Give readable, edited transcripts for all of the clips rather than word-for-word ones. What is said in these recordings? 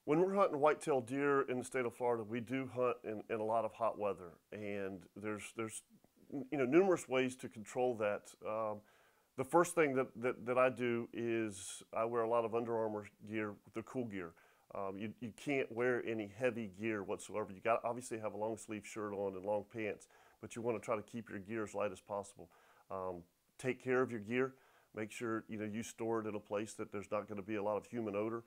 When we're hunting whitetail deer in the state of Florida, we do hunt in a lot of hot weather, and there's numerous ways to control that. The first thing that I do is I wear a lot of Under Armour gear, the cool gear. You can't wear any heavy gear whatsoever. You got to obviously have a long sleeve shirt on and long pants, but you want to try to keep your gear as light as possible. Take care of your gear. Make sure you store it in a place that there's not going to be a lot of human odor.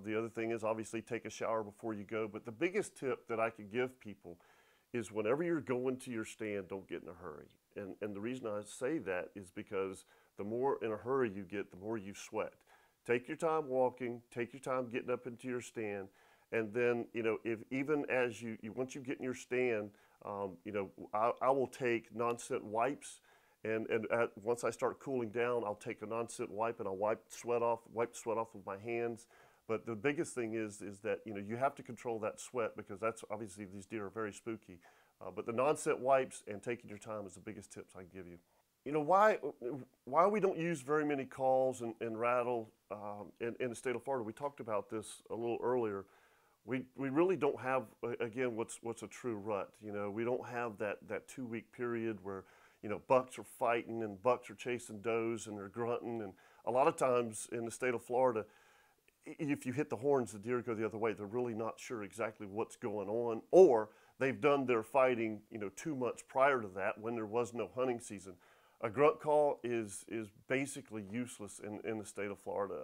The other thing is obviously take a shower before you go. But the biggest tip that I could give people is whenever you're going to your stand, don't get in a hurry. And the reason I say that is because the more in a hurry you get, the more you sweat. Take your time walking, take your time getting up into your stand, and then if even as once you get in your stand, I will take non-scent wipes, and once I start cooling down, I'll take a non-scent wipe and I'll wipe the sweat off with my hands. But the biggest thing is that you have to control that sweat, because that's obviously these deer are very spooky. But the non-scent wipes and taking your time is the biggest tips I can give you. Why we don't use very many calls and rattle in the state of Florida. We talked about this a little earlier. We really don't have, again, what's a true rut. We don't have that 2-week period where bucks are fighting and bucks are chasing does and they're grunting. And a lot of times in the state of Florida, if you hit the horns, the deer go the other way. They're really not sure exactly what's going on, or they've done their fighting 2 months prior to that when there was no hunting season. A grunt call is basically useless in the state of Florida.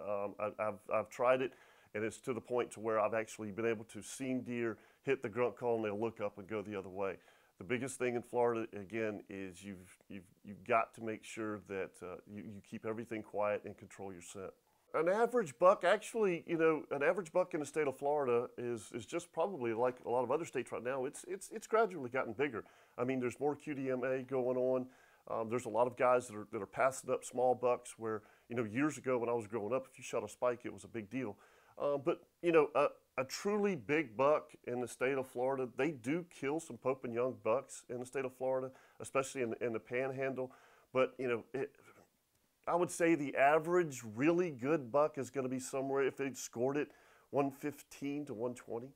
I've tried it, and it's to the point to where I've actually been able to see deer hit the grunt call and they'll look up and go the other way. The biggest thing in Florida, again, is you've got to make sure that you keep everything quiet and control your scent. An average buck, actually, an average buck in the state of Florida is just probably like a lot of other states right now. It's gradually gotten bigger. I mean, there's more QDMA going on. There's a lot of guys that are passing up small bucks where, years ago when I was growing up, if you shot a spike, it was a big deal. But a truly big buck in the state of Florida, they do kill some Pope and Young bucks in the state of Florida, especially in the Panhandle. But I would say the average really good buck is going to be somewhere, if they scored it, 115 to 120.